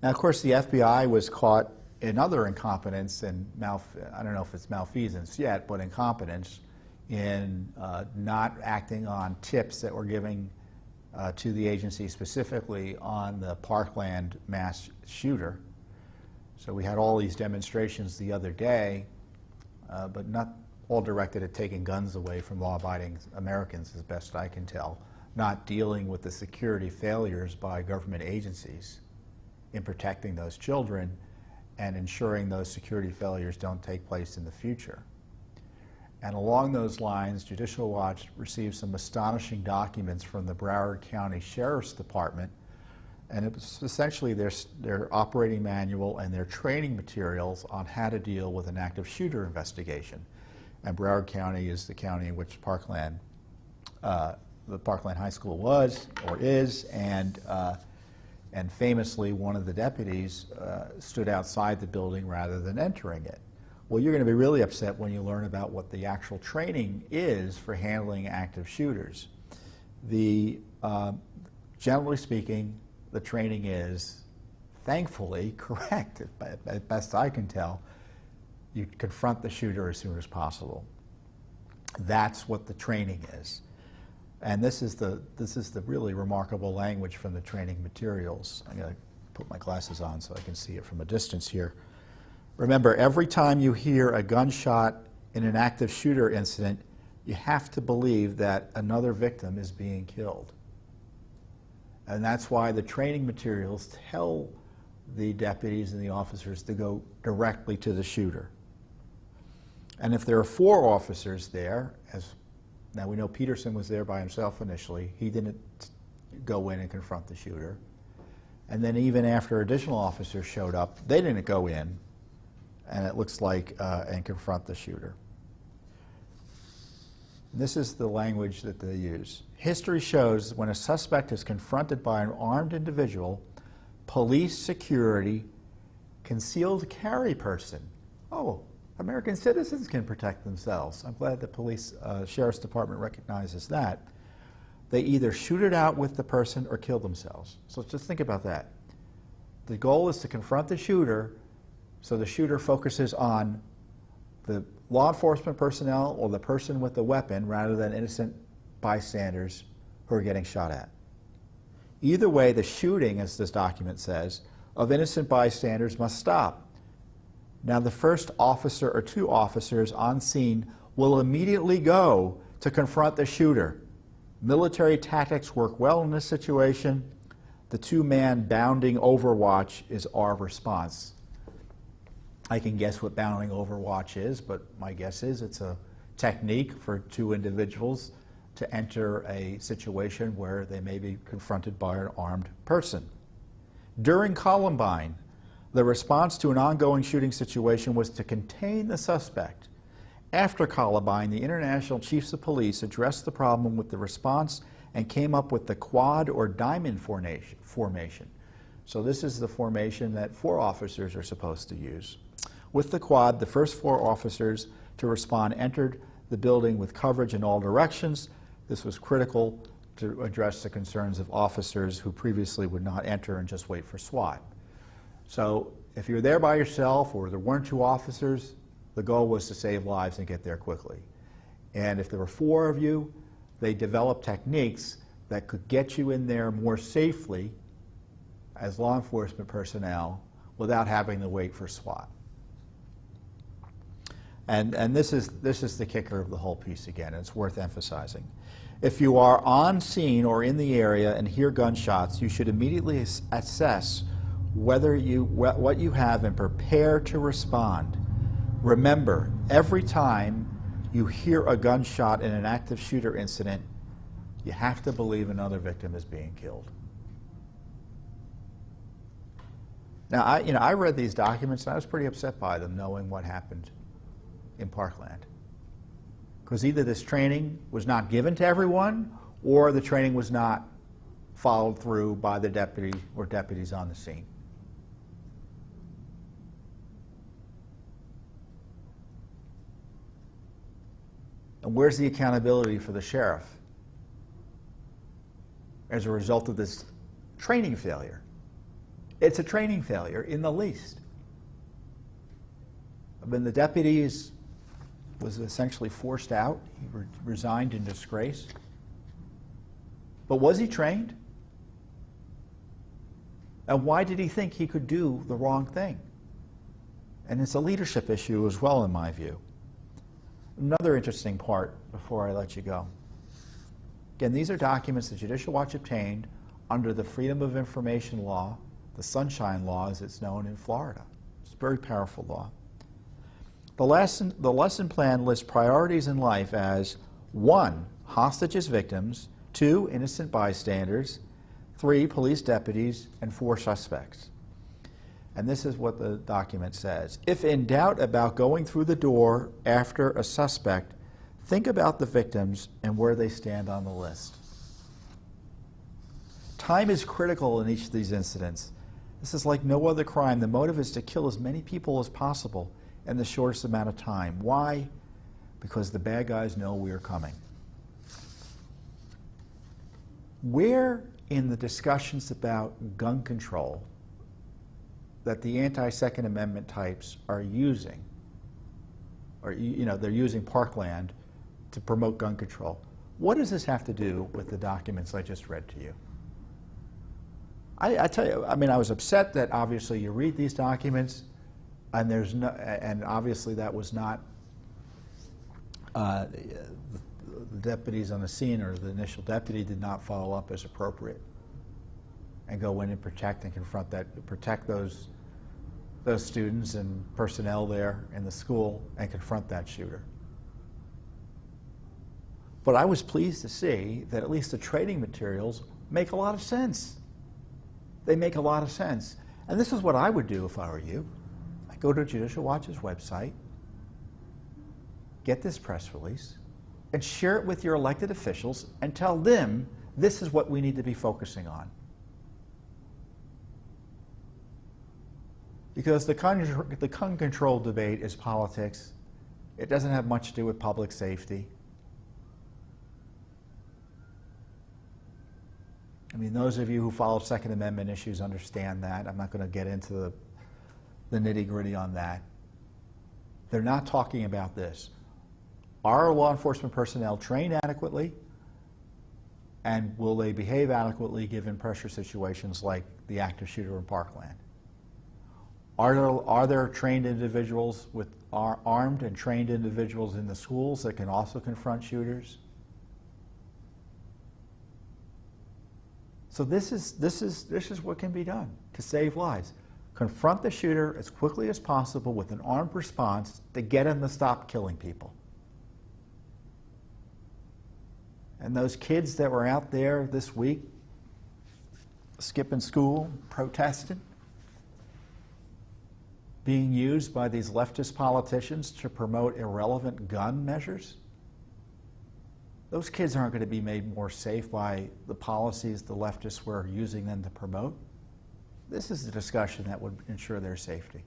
Now, of course, the FBI was caught in other incompetence and I don't know if it's malfeasance yet, but incompetence in not acting on tips that were given to the agency, specifically on the Parkland mass shooter. So we had all these demonstrations the other day, but not all directed at taking guns away from law-abiding Americans, as best I can tell, not dealing with the security failures by government agencies in protecting those children and ensuring those security failures don't take place in the future. And along those lines, Judicial Watch received some astonishing documents from the Broward County Sheriff's Department, and it was essentially their operating manual and their training materials on how to deal with an active shooter investigation. And Broward County is the county in which Parkland, the Parkland High School was or is, and famously one of the deputies stood outside the building rather than entering it. Well, you're going to be really upset when you learn about what the actual training is for handling active shooters. Generally speaking, the training is, thankfully, correct, as best I can tell. You confront the shooter as soon as possible. That's what the training is. And this is the really remarkable language from the training materials. I'm going to put my glasses on so I can see it from a distance here. Remember, every time you hear a gunshot in an active shooter incident, you have to believe that another victim is being killed. And that's why the training materials tell the deputies and the officers to go directly to the shooter. And if there are 4 officers there, now we know Peterson was there by himself initially, he didn't go in and confront the shooter. And then even after additional officers showed up, they didn't go in, and it looks like, and confront the shooter. And this is the language that they use. History shows when a suspect is confronted by an armed individual, police security, concealed carry person. Oh, American citizens can protect themselves. I'm glad the Sheriff's Department recognizes that. They either shoot it out with the person or kill themselves. So just think about that. The goal is to confront the shooter, so the shooter focuses on the law enforcement personnel or the person with the weapon rather than innocent bystanders who are getting shot at. Either way, the shooting, as this document says, of innocent bystanders must stop. Now, the first officer or 2 officers on scene will immediately go to confront the shooter. Military tactics work well in this situation. The 2-man bounding overwatch is our response. I can guess what bounding overwatch is, but my guess is it's a technique for 2 individuals to enter a situation where they may be confronted by an armed person. During Columbine, the response to an ongoing shooting situation was to contain the suspect. After Columbine, the International Chiefs of Police addressed the problem with the response and came up with the quad or diamond formation. So this is the formation that 4 officers are supposed to use. With the quad, the first 4 officers to respond entered the building with coverage in all directions. This was critical to address the concerns of officers who previously would not enter and just wait for SWAT. So if you're there by yourself or there weren't 2 officers, the goal was to save lives and get there quickly. And if there were 4 of you, they developed techniques that could get you in there more safely as law enforcement personnel without having to wait for SWAT. And this is the kicker of the whole piece again, and it's worth emphasizing. If you are on scene or in the area and hear gunshots, you should immediately assess what you have and prepare to respond. Remember, every time you hear a gunshot in an active shooter incident, you have to believe another victim is being killed. Now, I read these documents and I was pretty upset by them, knowing what happened in Parkland. Because either this training was not given to everyone, or the training was not followed through by the deputy or deputies on the scene. And where's the accountability for the sheriff as a result of this training failure? It's a training failure in the least. I mean, the deputy was essentially forced out. He resigned in disgrace. But was he trained? And why did he think he could do the wrong thing? And it's a leadership issue as well, in my view. Another interesting part before I let you go. Again, these are documents the Judicial Watch obtained under the Freedom of Information Law, the Sunshine Law as it's known in Florida. It's a very powerful law. The lesson plan lists priorities in life as 1, hostages victims, 2, innocent bystanders, 3, police deputies, and 4, suspects. And this is what the document says. If in doubt about going through the door after a suspect, think about the victims and where they stand on the list. Time is critical in each of these incidents. This is like no other crime. The motive is to kill as many people as possible in the shortest amount of time. Why? Because the bad guys know we are coming. Where in the discussions about gun control that the anti-Second Amendment types are using, or they're using Parkland to promote gun control, what does this have to do with the documents I just read to you? I tell you, I mean, I was upset that obviously you read these documents and obviously that was not the deputies on the scene, or the initial deputy did not follow up as appropriate and go in and protect and protect those students and personnel there in the school and confront that shooter. But I was pleased to see that at least the training materials make a lot of sense. They make a lot of sense. And this is what I would do if I were you. I'd go to Judicial Watch's website, get this press release, and share it with your elected officials and tell them this is what we need to be focusing on. Because the gun control debate is politics. It doesn't have much to do with public safety. I mean, those of you who follow Second Amendment issues understand that. I'm not going to get into the nitty-gritty on that. They're not talking about this. Are law enforcement personnel trained adequately? And will they behave adequately given pressure situations like the active shooter in Parkland? Are there trained individuals armed and trained individuals in the schools that can also confront shooters? So this is what can be done to save lives. Confront the shooter as quickly as possible with an armed response to get him to stop killing people. And those kids that were out there this week skipping school, protesting, being used by these leftist politicians to promote irrelevant gun measures, those kids aren't going to be made more safe by the policies the leftists were using them to promote. This is the discussion that would ensure their safety.